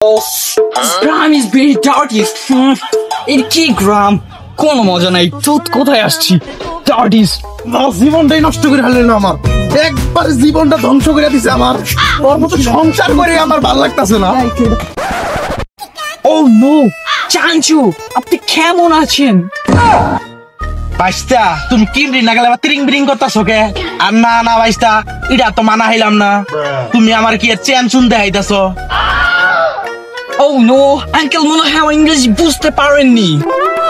Gram is very dirty. এর কি গ্রাম, কোনো মজা নাই। তুত কোথায় আসছি? ডার্টিস জীবনটাই নষ্ট করে ফেললেন আমার, একবার জীবনটা ধ্বংস করে দিছে আমার। ওর মতো সংসার করে আমার ভালো লাগতেছে না। ও নো, চাঞ্চু আপনি কেমন আছেন? বাইস্তা তুমি কিমরি না গেলে তিরিং বিরিং করতেছো কে? আর না না বাইস্তা, এটা তো মানা হইলাম না। তুমি আমার কি চেন শুন দেখাইতেছো? ও নো আঙ্কেল, মনে হয় আমার ইংরেজি বুঝতে পারেননি।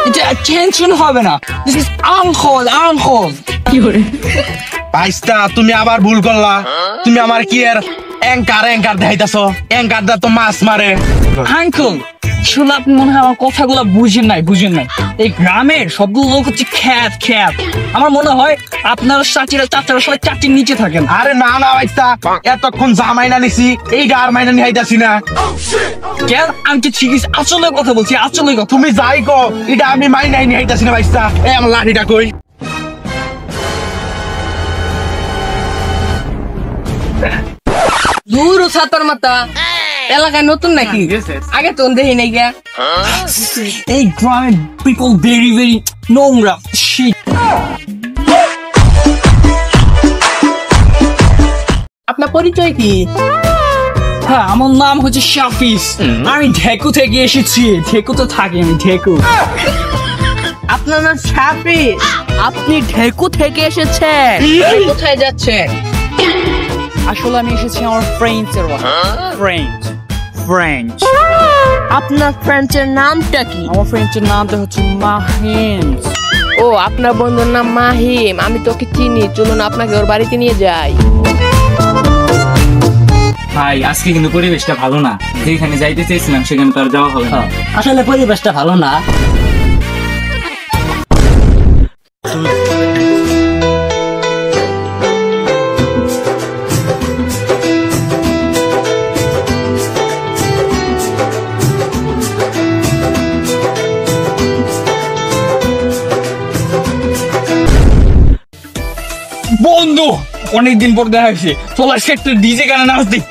এটা টেনশন হবে না, দিস ইজ আঙ্কল আঙ্কল। কি করে বাইস্তা তুমি আবার ভুল করলা। তুমি আমার কি এর অ্যাঙ্কার অ্যাঙ্কার দেখাইতেছো? অ্যাঙ্কার দা তো মাছ মারে। আঙ্কল আসলে আপনি মনে হয় আমার কথাগুলো বুঝেন নাই। এই গ্রামের সবগুলো লোক হচ্ছে খ্যাত খ্যাত। আমার মনে হয় আপনার চাচিরা চাচারা সবাই চাচির নিচে থাকেন। আরে না না বাইস্তা, এতক্ষণ যা মাইনা নিছি এইটা আর মাইনা নিহাইতাছি না। কেন আমি তো ঠিক আসলে কথা বলছি, আসলে কথা। তুমি যাই কো এটা আমি মাইনাই নিহাইতাছি না বাইস্তা। এই আমার লাঠিটা কই? দূর ছাতর মাতা এলাকায় নতুন নাকি? আগে তো দেখি নাই গা। এই গ্রামের পিপল ভেরি ভেরি নোংরা। শিট। আপনার পরিচয় কি? হ্যাঁ, আমার নাম হচ্ছে শাফিস। আমি ঢেকু থেকে এসেছি। ঢেকুতে থাকি আমি, ঢেকু। আপনার নাম সাফি? আপনি ঢেকু থেকে এসেছেন? কোথায় যাচ্ছেন? আসলে আমি এসেছি আমার ফ্রেন্ডসের ফ্রেঞ্চ। আপনার ফ্রেন্ডের নামটা কি? আমার ফ্রেন্ডসের নামটা হচ্ছে মাহিম। ও, আপনার বন্ধুর নাম মাহিম। আমি তোকে চিনি, চলুন আপনাকে ওর বাড়িতে নিয়ে যাই। ভাই আজকে কিন্তু পরিবেশটা ভালো না। যেখানে যাইতে চেয়েছিলাম সেখানে তো আর যাওয়া হবে না। আসলে পরিবেশটা ভালো না। বন্ধু, অনেকদিন পর দেখা হয়েছে। চল আজকে একটা ডিজে গানে নাচ দিই।